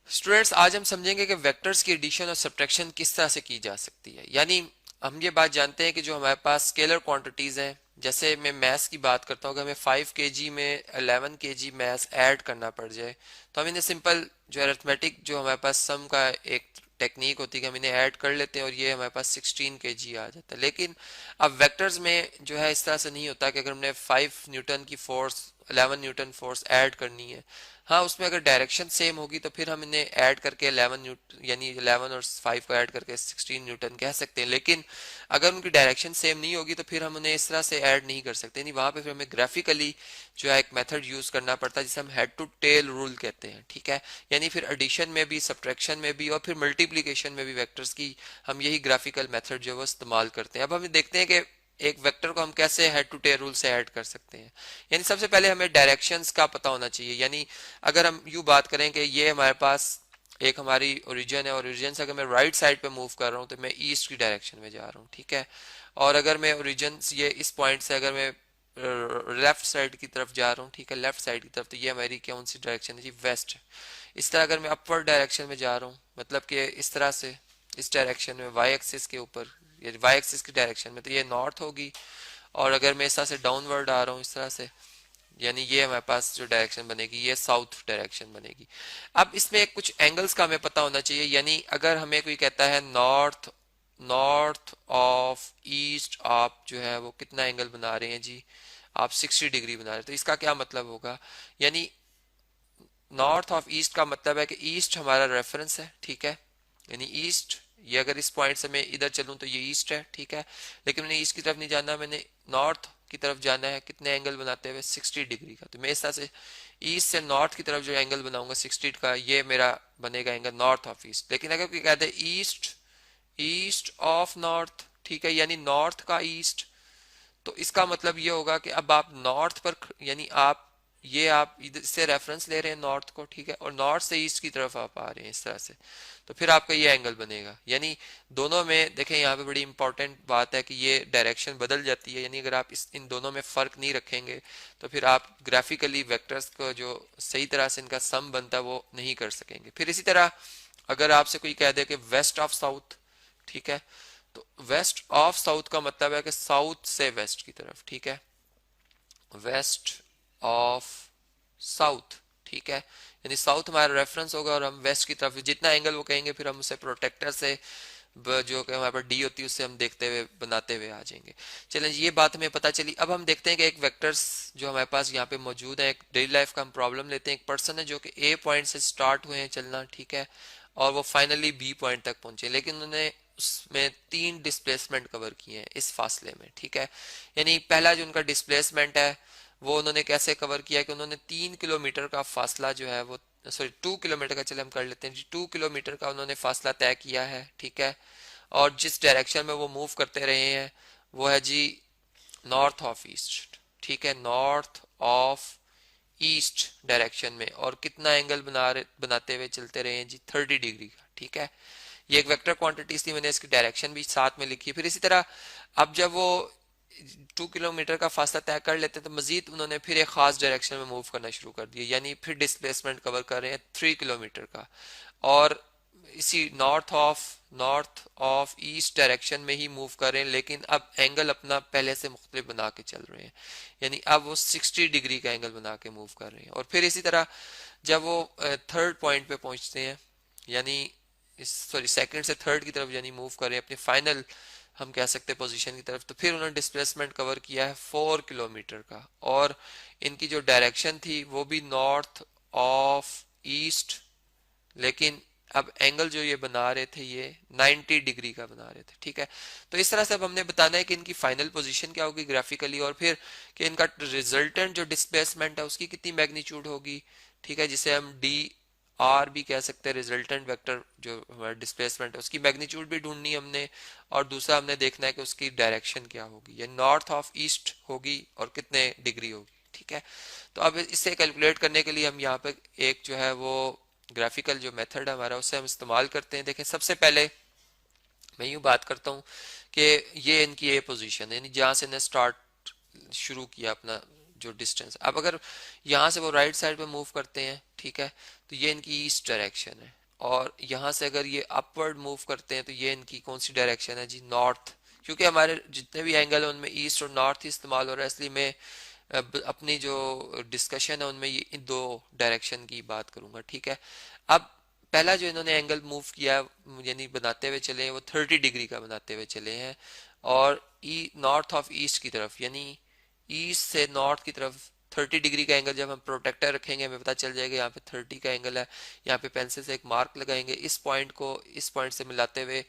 Students, आज हम समझेंगे कि वेक्टर्स की एडिशन और सब्ट्रैक्शन किस तरह से की जा सकती है। यानी हम ये बात जानते हैं कि जो हमारे पास स्केलर क्वांटिटीज हैं, जैसे मैं मैथ्स की बात करता हूँ, अगर हमें 5 kg में 11 kg मैथ्स ऐड करना पड़ जाए तो हम इन्हें सिंपल जो अरिथमेटिक जो हमारे पास सम का एक टेक्निक होती है कि हम इन्हें ऐड कर लेते हैं और ये हमारे पास 16 kg आ जाता है। लेकिन अब वेक्टर्स में जो है इस तरह से नहीं होता कि अगर हमने 5 न्यूटन की फोर्स 11 न्यूटन फोर्स ऐड करनी है, हाँ उसमें अगर डायरेक्शन सेम होगी तो फिर हम इन्हें ऐड करके 11 न्यूटन यानी 11 और 5 को ऐड करके 16 न्यूटन कह सकते हैं। लेकिन अगर उनकी डायरेक्शन सेम नहीं होगी तो फिर हम उन्हें इस तरह से ऐड नहीं कर सकते, नहीं वहां पे फिर हमें ग्राफिकली जो है एक मेथड यूज करना पड़ता है जिसे हम हेड टू टेल रूल कहते हैं। ठीक है, यानी फिर एडिशन में भी, सब्ट्रैक्शन में भी और फिर मल्टीप्लीकेशन में भी वेक्टर्स की हम यही ग्राफिकल मेथड जो है वो इस्तेमाल करते हैं। अब हम देखते हैं कि एक वेक्टर को हम कैसे हेड टू टेल रूल से ऐड कर सकते हैं। यानी सबसे पहले हमें डायरेक्शंस का पता होना चाहिए। यानी अगर हम यू बात करें कि ये हमारे पास एक हमारी ओरिजिन है और ओरिजिन से अगर मैं राइट साइड पे मूव कर रहा हूँ तो मैं ईस्ट की डायरेक्शन में जा रहा हूँ। ठीक है, और अगर मैं ओरिजिन ये इस पॉइंट से अगर मैं लेफ्ट साइड की तरफ जा रहा हूँ, ठीक है, लेफ्ट साइड की तरफ, तो ये हमारी कौन सी डायरेक्शन है जी, वेस्ट। इस तरह अगर मैं अपवर्ड डायरेक्शन में जा रहा हूँ, मतलब कि इस तरह से इस डायरेक्शन में वाई एक्सिस के ऊपर, ये वाई एक्सिस की डायरेक्शन में, तो ये नॉर्थ होगी। और अगर मैं इस तरह से डाउनवर्ड आ रहा हूँ इस तरह से, यानी ये हमारे पास जो डायरेक्शन बनेगी ये साउथ डायरेक्शन बनेगी। अब इसमें कुछ एंगल्स का हमें पता होना चाहिए। यानी अगर हमें कोई कहता है नॉर्थ नॉर्थ ऑफ ईस्ट आप जो है वो कितना एंगल बना रहे हैं जी, आप 60 डिग्री बना रहे हैं, तो इसका क्या मतलब होगा। यानी नॉर्थ ऑफ ईस्ट का मतलब है कि ईस्ट हमारा रेफरेंस है। ठीक है, यानी ईस्ट, ये अगर इस पॉइंट से मैं इधर चलूं तो ये ईस्ट है। ठीक है, लेकिन मैंने ईस्ट की तरफ नहीं जाना, मैंने नॉर्थ की तरफ जाना है। कितने एंगल बनाते हुए, 60 डिग्री का। तो मैं इस तरह से ईस्ट से नॉर्थ की तरफ जो एंगल बनाऊंगा 60 का, ये मेरा बनेगा एंगल नॉर्थ ऑफ ईस्ट। लेकिन अगर कोई कहते हैं ईस्ट ईस्ट ऑफ नॉर्थ, ठीक है, यानी नॉर्थ का ईस्ट, तो इसका मतलब ये होगा कि अब आप नॉर्थ पर यानी आप ये आप इधर से रेफरेंस ले रहे हैं नॉर्थ को, ठीक है, और नॉर्थ से ईस्ट की तरफ आप आ रहे हैं इस तरह से, तो फिर आपका ये एंगल बनेगा। यानी दोनों में देखें, यहाँ पे बड़ी इंपॉर्टेंट बात है कि ये डायरेक्शन बदल जाती है। यानी अगर आप इन दोनों में फर्क नहीं रखेंगे तो फिर आप ग्राफिकली वेक्टर्स को जो सही तरह से इनका सम बनता है वो नहीं कर सकेंगे। फिर इसी तरह अगर आपसे कोई कह दे कि वेस्ट ऑफ साउथ, ठीक है, तो वेस्ट ऑफ साउथ का मतलब है कि साउथ से वेस्ट की तरफ। ठीक है, वेस्ट ऑफ साउथ, ठीक है, यानी साउथ हमारा रेफरेंस होगा और हम वेस्ट की तरफ जितना एंगल वो कहेंगे फिर हम उसे प्रोटेक्टर से जो कि हमारे पास डी होती है उससे हम देखते हुए बनाते हुए आ जाएंगे। चलें ये बात हमें पता चली। अब हम देखते हैं कि एक वेक्टर्स जो हमारे पास यहाँ पे मौजूद है, एक डेली लाइफ का हम प्रॉब्लम लेते हैं। एक पर्सन है जो कि ए पॉइंट से स्टार्ट हुए हैं चलना, ठीक है, और वो फाइनली बी पॉइंट तक पहुंचे, लेकिन उन्होंने उसमें 3 डिस्प्लेसमेंट कवर किए हैं इस फासले में। ठीक है, यानी पहला जो उनका डिस्प्लेसमेंट है वो उन्होंने कैसे कवर किया कि उन्होंने 3 किलोमीटर का फासला जो है वो, सॉरी 2 किलोमीटर का, चले हम कर लेते हैं जी, 2 किलोमीटर का उन्होंने फासला तय किया है। ठीक है, और जिस डायरेक्शन में वो मूव करते रहे हैं वो है जी नॉर्थ ऑफ ईस्ट। ठीक है, नॉर्थ ऑफ ईस्ट डायरेक्शन में, और कितना एंगल बनाते हुए चलते रहे हैं जी, 30 डिग्री का। ठीक है, ये एक वेक्टर क्वांटिटी थी, मैंने इसकी डायरेक्शन भी साथ में लिखी है। फिर इसी तरह अब जब वो 2 किलोमीटर का फासला तय कर लेते हैं तो मजीद उन्होंने फिर एक खास डायरेक्शन में मूव करना शुरू कर दिया, यानी फिर डिस्प्लेसमेंट कवर कर रहे हैं 3 किलोमीटर का, और इसी नॉर्थ ऑफ ईस्ट डायरेक्शन में ही मूव कर रहे हैं, लेकिन अब एंगल अपना पहले से मुख्तलिफ बना के चल रहे हैं। यानी अब वो 60 डिग्री का एंगल बना के मूव कर रहे हैं। और फिर इसी तरह जब वो थर्ड पॉइंट पे पहुंचते हैं, यानी इस सॉरी सेकंड से थर्ड की तरफ यानी मूव कर रहे हैं अपने फाइनल हम कह सकते हैं पोजीशन की तरफ, तो फिर उन्होंने डिस्प्लेसमेंट कवर किया है 4 किलोमीटर का, और इनकी जो डायरेक्शन थी वो भी नॉर्थ ऑफ ईस्ट, लेकिन अब एंगल जो ये बना रहे थे ये 90 डिग्री का बना रहे थे। ठीक है, तो इस तरह से अब हमने बताना है कि इनकी फाइनल पोजीशन क्या होगी ग्राफिकली, और फिर कि इनका रिजल्टेंट जो डिस्प्लेसमेंट है उसकी कितनी मैग्नीट्यूड होगी। ठीक है, जिसे हम डी आर भी कह सकते हैं, रिजल्टेंट वेक्टर जो हमारा डिस्प्लेसमेंट है उसकी मैग्नीट्यूड भी ढूंढनी है हमने, और दूसरा हमने देखना है कि उसकी डायरेक्शन क्या होगी, ये नॉर्थ ऑफ ईस्ट होगी और कितने डिग्री होगी। ठीक है, तो अब इसे कैलकुलेट करने के लिए हम यहाँ पे एक जो है वो ग्राफिकल जो मेथड है हमारा उससे हम इस्तेमाल करते हैं। देखें, सबसे पहले मैं यूँ बात करता हूँ कि ये इनकी ए पोजीशन है, यानी जहाँ से ने स्टार्ट शुरू किया अपना जो डिस्टेंस। अब अगर यहाँ से वो राइट साइड पे मूव करते हैं, ठीक है, तो ये इनकी ईस्ट डायरेक्शन है। और यहाँ से अगर ये अपवर्ड मूव करते हैं तो ये इनकी कौन सी डायरेक्शन है जी, नॉर्थ। क्योंकि हमारे जितने भी एंगल है उनमें ईस्ट और नॉर्थ ही इस्तेमाल हो रहा है, इसलिए मैं अब अपनी जो डिस्कशन है उनमें ये इन दो डायरेक्शन की बात करूंगा, ठीक है। अब पहला जो इन्होंने एंगल मूव किया यानी बनाते हुए चले हैं वो 30 डिग्री का बनाते हुए चले हैं, और नॉर्थ ऑफ ईस्ट की तरफ, यानी ईस्ट से नॉर्थ की तरफ 30 डिग्री का एंगल। जब हम प्रोटेक्टर रखेंगे हमें पता चल जाएगा यहाँ पे 30 का एंगल है। यहाँ पे पेंसिल से एक मार्क लगाएंगे, इस पॉइंट को इस पॉइंट से मिलाते हुए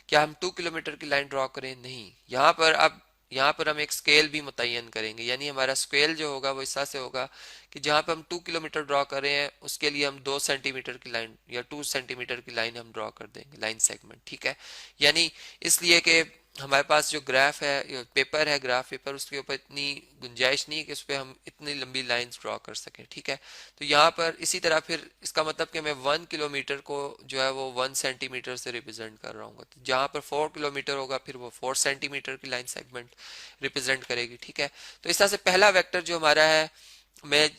क्या हम 2 किलोमीटर की लाइन ड्रॉ करें? नहीं, यहाँ पर अब यहाँ पर हम एक स्केल भी मुतय्यन करेंगे, यानी हमारा स्केल जो होगा वो इस तरह से होगा कि जहाँ पे हम 2 किलोमीटर ड्रॉ कर रहे हैं उसके लिए हम 2 सेंटीमीटर की लाइन या 2 सेंटीमीटर की लाइन हम ड्रॉ कर देंगे, लाइन सेगमेंट, ठीक है। यानी इसलिए कि हमारे पास जो ग्राफ है, पेपर है, ग्राफ पेपर, उसके ऊपर इतनी गुंजाइश नहीं है कि उस पर हम इतनी लंबी लाइंस ड्रॉ कर सकें, ठीक है। तो यहाँ पर इसी तरह फिर इसका मतलब कि मैं 1 किलोमीटर को जो है वो 1 सेंटीमीटर से रिप्रेजेंट कर रहा हूँ। तो जहाँ पर 4 किलोमीटर होगा फिर वो 4 सेंटीमीटर की लाइन सेगमेंट रिप्रेजेंट करेगी, ठीक है। तो इस तरह से पहला वेक्टर जो हमारा है, मैं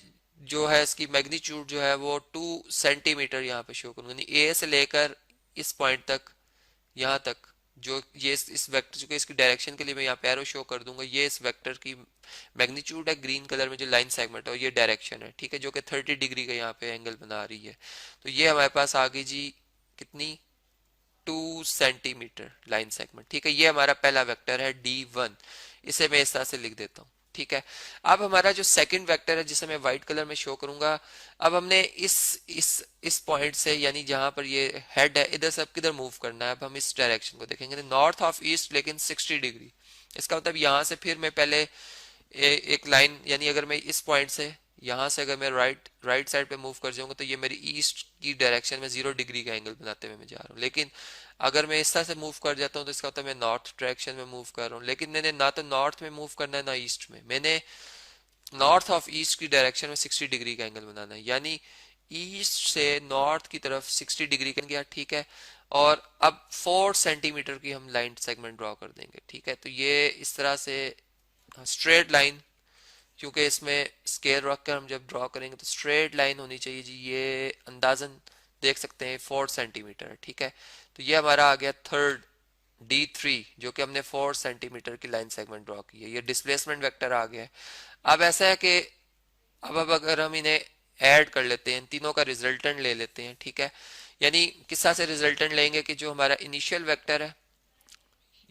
जो है इसकी मैग्नीट्यूड जो है वो 2 सेंटीमीटर यहाँ पे शो करूंगा, यानी ए से लेकर इस पॉइंट तक, यहाँ तक जो ये इस वेक्टर, जो कि इसकी डायरेक्शन के लिए मैं यहाँ पे एरो शो कर दूंगा, ये इस वेक्टर की मैग्नीट्यूड है ग्रीन कलर में जो लाइन सेगमेंट है, और ये डायरेक्शन है, ठीक है, जो कि 30 डिग्री का यहाँ पे एंगल बना रही है। तो ये हमारे पास आ गई जी कितनी, 2 सेंटीमीटर लाइन सेगमेंट, ठीक है। ये हमारा पहला वेक्टर है D1, इसे मैं इस तरह से लिख देता हूँ, ठीक है। अब हमारा जो सेकंड वेक्टर है जिसे मैं व्हाइट कलर में शो करूंगा, अब हमने इस पॉइंट से, यानी जहां पर ये हेड है, इधर से अब किधर मूव करना है। अब हम इस डायरेक्शन को देखेंगे, नॉर्थ ऑफ ईस्ट, लेकिन 60 डिग्री। इसका मतलब यहाँ से फिर मैं पहले एक लाइन, यानी अगर मैं इस पॉइंट से, यहाँ से अगर मैं राइट साइड पे मूव कर जाऊंगा तो ये मेरी ईस्ट की डायरेक्शन में 0 डिग्री का एंगल बनाते हुए मैं जा रहा हूँ। लेकिन अगर मैं इस तरह से मूव कर जाता हूँ तो इसका मतलब मैं नॉर्थ डायरेक्शन में मूव कर रहा हूँ। लेकिन मैंने ना तो नॉर्थ में मूव करना है ना ईस्ट में, मैंने नॉर्थ ऑफ ईस्ट की डायरेक्शन में 60 डिग्री का एंगल बनाना है, यानी ईस्ट से नॉर्थ की तरफ 60 डिग्री का गया, ठीक है। और अब 4 सेंटीमीटर की हम लाइन सेगमेंट ड्रॉ कर देंगे, ठीक है। तो ये इस तरह से स्ट्रेट लाइन, क्योंकि इसमें स्केल रख कर हम जब ड्रॉ करेंगे तो स्ट्रेट लाइन होनी चाहिए जी, ये अंदाजन देख सकते हैं 4 सेंटीमीटर, ठीक है। तो ये हमारा आ गया थर्ड D3, जो कि हमने 4 सेंटीमीटर की लाइन सेगमेंट ड्रॉ की है। ये डिस्प्लेसमेंट वेक्टर आ गया है। अब ऐसा है कि अब अगर हम इन्हें ऐड कर लेते हैं, इन तीनों का रिजल्टेंट ले लेते हैं, ठीक है। यानी किस तरह से रिजल्टेंट लेंगे कि जो हमारा इनिशियल वेक्टर है,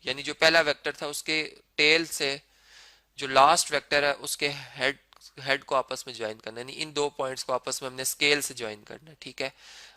यानी जो पहला वेक्टर था उसके टेल से जो लास्ट वेक्टर है उसके हेड को आपस में ज्वाइन करना है, यानी इन दो पॉइंट्स को आपस में हमने स्केल से ज्वाइन करना है, ठीक है।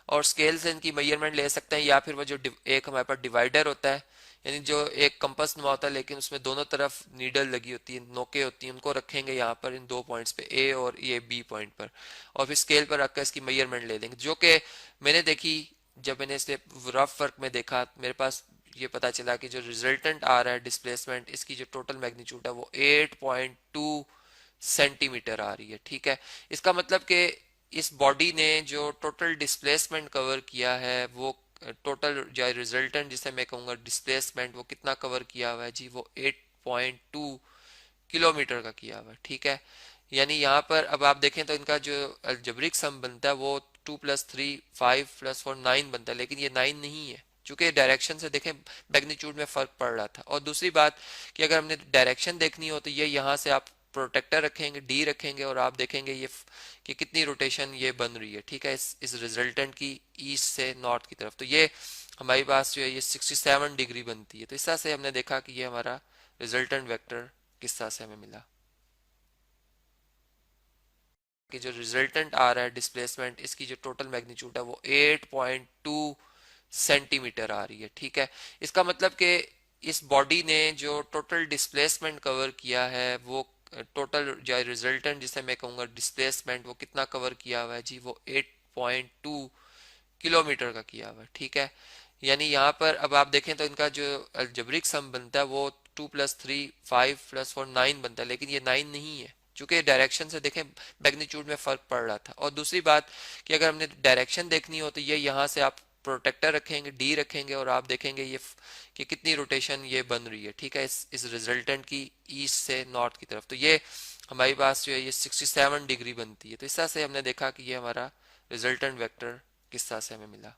और स्केल से इनकी मेजरमेंट ले सकते हैं, या फिर वो जो एक हमारे पास डिवाइडर होता है, यानी जो एक कंपास नुमा होता है लेकिन उसमें दोनों तरफ नीडल लगी होती है, नोके होती हैं, उनको रखेंगे यहाँ पर इन दो पॉइंट्स पे, ए और ये बी पॉइंट पर, और फिर स्केल पर रखकर इसकी मेजरमेंट ले लेंगे। जो कि मैंने देखी, जब मैंने इसे रफ वर्क में देखा, मेरे पास ये पता चला कि जो रिजल्टेंट आ रहा है डिस्प्लेसमेंट, इसकी जो टोटल मैग्नीट्यूड है वो 8.2 सेंटीमीटर आ रही है, ठीक है। इसका मतलब कि इस बॉडी ने जो टोटल डिस्प्लेसमेंट कवर किया है, वो टोटल जो रिजल्टेंट जिसे मैं कहूँगा डिस्प्लेसमेंट, वो कितना कवर किया हुआ है जी, वो 8.2 किलोमीटर का किया हुआ है, ठीक है। यानी यहाँ पर अब आप देखें तो इनका जो अलजेब्रिक सम बनता है वो 2+3 5+4 9 बनता है, लेकिन ये 9 नहीं है, चूंकि डायरेक्शन से देखें मैग्नीट्यूड में फर्क पड़ रहा था। और दूसरी बात कि अगर हमने डायरेक्शन देखनी हो तो ये यहाँ से आप प्रोटेक्टर रखेंगे, डी रखेंगे, और आप देखेंगे ये कि कितनी रोटेशन ये बन रही है, ठीक है, इस रिजल्टेंट की ईस्ट से नॉर्थ की तरफ। तो ये हमारे पास जो है ये 67 डिग्री बनती है। तो इस तरह से हमने देखा कि ये हमारा रिजल्टेंट वेक्टर किस तरह से हमें मिला, कि जो रिजल्टेंट आ रहा है डिस्प्लेसमेंट, इसकी जो टोटल मैग्नीट्यूड है वो 8.2 सेंटीमीटर आ रही है, ठीक है। इसका मतलब कि इस बॉडी ने जो टोटल डिस्प्लेसमेंट कवर किया है, वो टोटल जो रिजल्टेंट जिसे मैं कहूँगा डिस्प्लेसमेंट, वो कितना कवर किया हुआ है जी, वो 8.2 किलोमीटर का किया हुआ है, ठीक है। यानी यहाँ पर अब आप देखें तो इनका जो अलजेब्रिक सम बनता है वो 2+3 5+4 9 बनता है, लेकिन ये 9 नहीं है, चूंकि डायरेक्शन से देखें मैग्नीट्यूड में फर्क पड़ रहा था। और दूसरी बात कि अगर हमने डायरेक्शन देखनी हो तो ये यहाँ से आप प्रोटेक्टर रखेंगे, डी रखेंगे, और आप देखेंगे ये कि कितनी रोटेशन ये बन रही है, ठीक है, इस रिजल्टेंट की ईस्ट से नॉर्थ की तरफ। तो ये हमारे पास जो है ये 67 डिग्री बनती है। तो इस तरह से हमने देखा कि ये हमारा रिजल्टेंट वेक्टर किस तरह से हमें मिला।